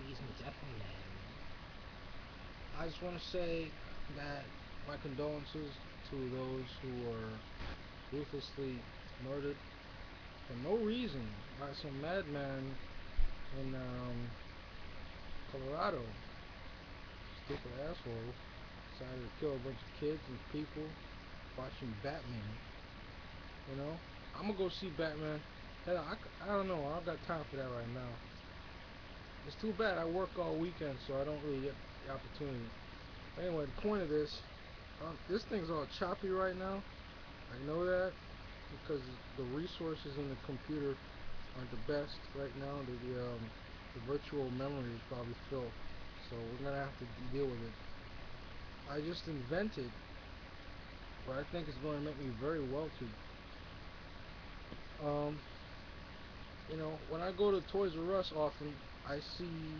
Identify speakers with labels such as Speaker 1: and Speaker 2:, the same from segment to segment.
Speaker 1: he's definitely mad at me. I just want to say that my condolences to those who were ruthlessly murdered for no reason by some madman in Colorado. Stupid asshole decided to kill a bunch of kids and people watching Batman. You know, I'm gonna go see Batman. Hell, I don't know. I don't got time for that right now. It's too bad. I work all weekend, so I don't really get the opportunity. Anyway, the point of this thing's all choppy right now. I know that because the resources in the computer aren't the best right now. The virtual memory is probably full, so we're gonna have to deal with it. I just invented what I think is going to make me very wealthy. Um, when I go to Toys R Us often, I see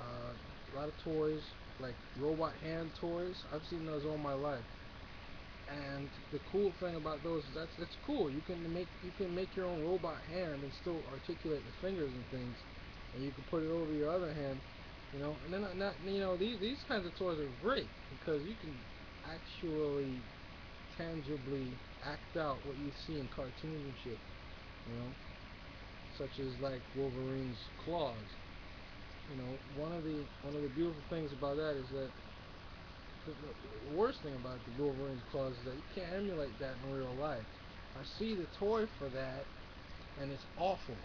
Speaker 1: a lot of toys, like robot hand toys. I've seen those all my life. And the cool thing about those is that's cool. You can make your own robot hand and still articulate the fingers and things, and you can put it over your other hand, And then not these kinds of toys are great because you can actually tangibly act out what you see in cartoons and shit, you know, such as like Wolverine's claws. One of the beautiful things about that is that the worst thing about the Wolverine's claws is that you can't emulate that in real life. I see the toy for that, and it's awful.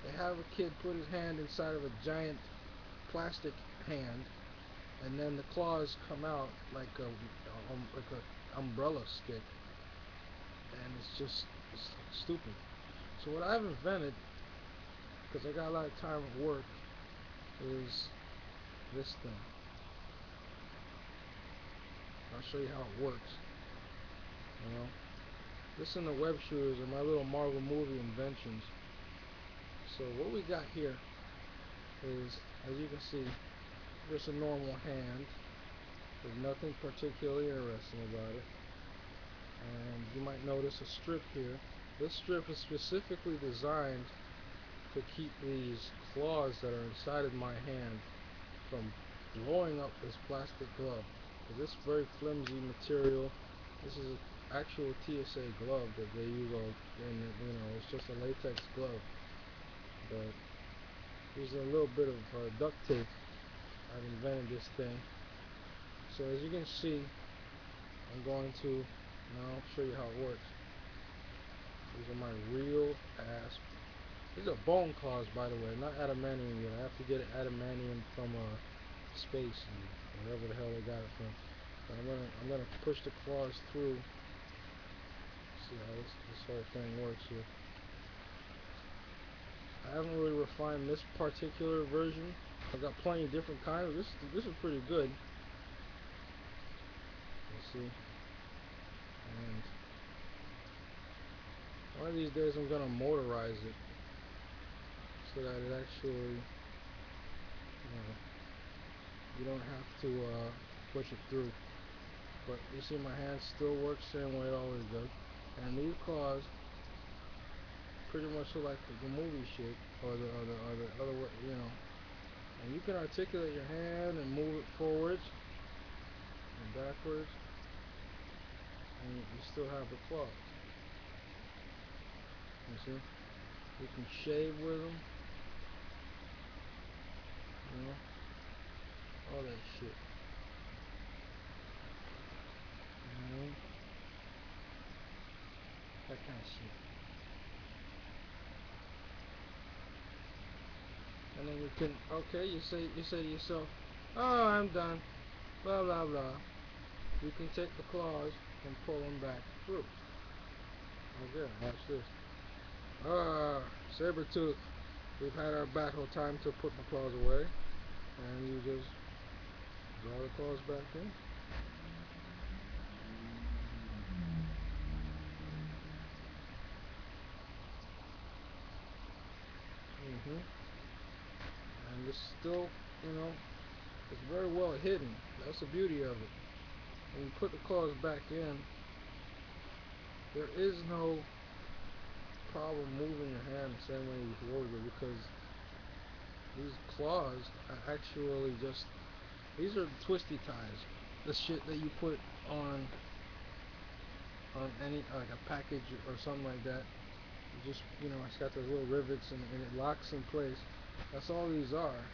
Speaker 1: They have a kid put his hand inside of a giant plastic hand, and then the claws come out like a umbrella stick, and it's stupid. So what I've invented, because I got a lot of time at work, is this thing. I'll show you how it works. You know, this and the web shooters are my little Marvel movie inventions. So what we got here is, as you can see, just a normal hand. There's nothing particularly interesting about it. And you might notice a strip here. This strip is specifically designed to keep these claws that are inside of my hand from blowing up this plastic glove. This very flimsy material. This is an actual TSA glove that they use and it's just a latex glove. But using a little bit of duct tape, I've invented this thing. So as you can see, I'm going to now show you how it works. These are my real ass. These are bone claws, by the way, not adamantium yet. I have to get adamantium from space and wherever the hell they got it from. But I'm gonna push the claws through. See how this whole thing works here. I haven't really refined this particular version. I've got plenty of different kinds. This is pretty good. Let's see. And one of these days I'm gonna motorize it so that it actually, you don't have to push it through. But you see my hand still works the same way it always does. And these claws pretty much look like the movie shit or the other way, And you can articulate your hand and move it forwards and backwards, and you still have the claw. You see? You can shave with them, all that shit. That kind of shit. And then you can, okay, you say to yourself, oh, I'm done, blah blah blah. You can take the claws and pull them back through. Okay, watch this. Sabertooth, we've had our battle, time to put the claws away. And you just draw the claws back in. And it's still, it's very well hidden. That's the beauty of it. When you put the claws back in, there is no problem moving your hand the same way you would because these claws are actually just, these are twisty ties. The shit that you put on any, like a package or something like that. You just, it's got those little rivets, and it locks in place. That's all these are.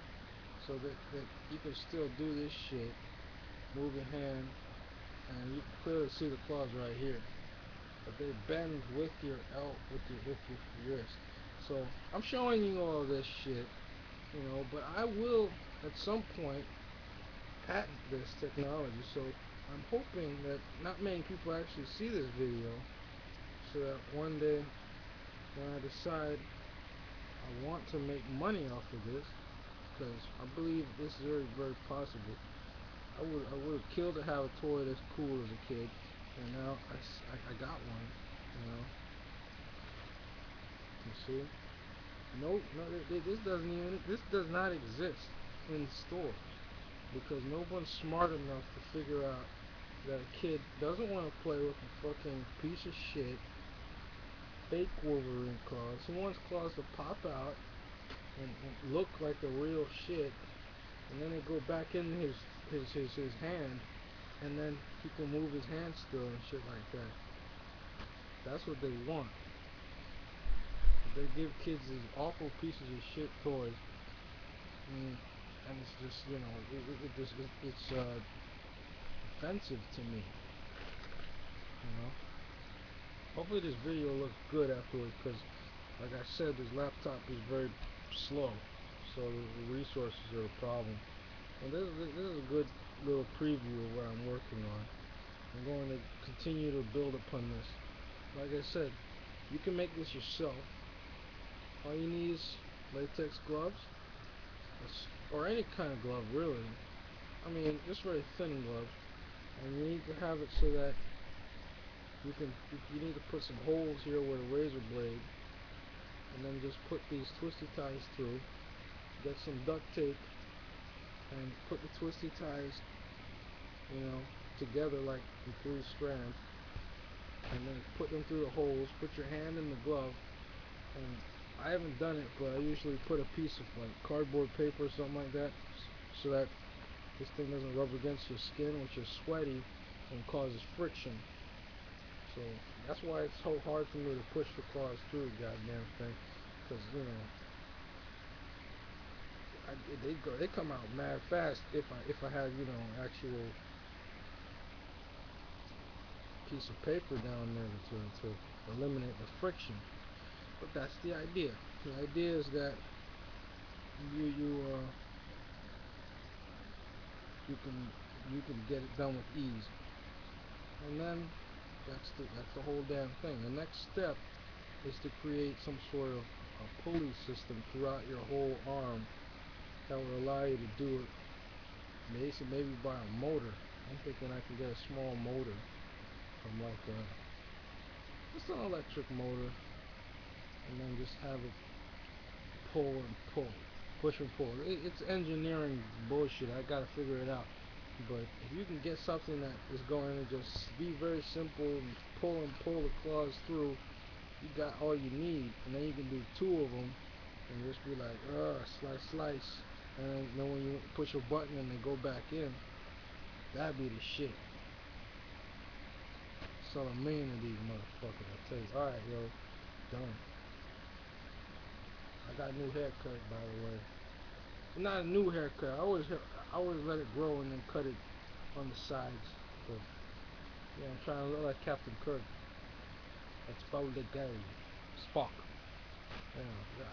Speaker 1: So that you can still do this shit, move your hand, and you can clearly see the claws right here. But they bend with your with your wrist. So I'm showing you all this shit, but I will at some point patent this technology. So I'm hoping that not many people actually see this video, so that one day when I decide I want to make money off of this, because I believe this is very, very possible. I would have killed to have a toy this cool as a kid, and now I got one. You see? No, this does not exist in stores, because no one's smart enough to figure out that a kid doesn't want to play with a fucking piece of shit fake Wolverine claws. He wants claws to pop out and look like the real shit, and then they go back in his hand, and then he can move his hand still and shit like that. That's what they want. They give kids these awful pieces of shit toys, and it's just, it's offensive to me. Hopefully this video looks good afterwards, because like I said, this laptop is very slow, so the resources are a problem. And this is a good little preview of what I'm working on. I'm going to continue to build upon this. Like I said, you can make this yourself. All you need is latex gloves, or any kind of glove really. I mean, just very thin gloves. And you need to have it so that you need to put some holes here with a razor blade, and then just put these twisty ties through. Get some duct tape and put the twisty ties, together like in 3 strands, and then put them through the holes. Put your hand in the glove, and I haven't done it, but I usually put a piece of like cardboard paper or something like that, so that this thing doesn't rub against your skin, which is sweaty and causes friction. So that's why it's so hard for me to push the claws through the goddamn thing, because they come out mad fast if I had actual piece of paper down there to eliminate the friction. But that's the idea. The idea is that you can get it done with ease, and then that's the whole damn thing. The next step is to create some sort of a pulley system throughout your whole arm that will allow you to do it. Maybe by a motor. I'm thinking I can get a small motor from like just an electric motor, and then just have it pull and pull, push and pull. It's engineering bullshit. I gotta figure it out. But if you can get something that is going to just be very simple and pull the claws through, you got all you need. And then you can do 2 of them and just be like, slice, and then when you push a button and they go back in, that'd be the shit. Sell a million of these motherfuckers, I tell you. Alright, yo, done. I got a new haircut, by the way. Not a new haircut. I always let it grow and then cut it on the sides. But yeah, I'm trying to look like Captain Kirk. That's probably the guy. Spock. Yeah,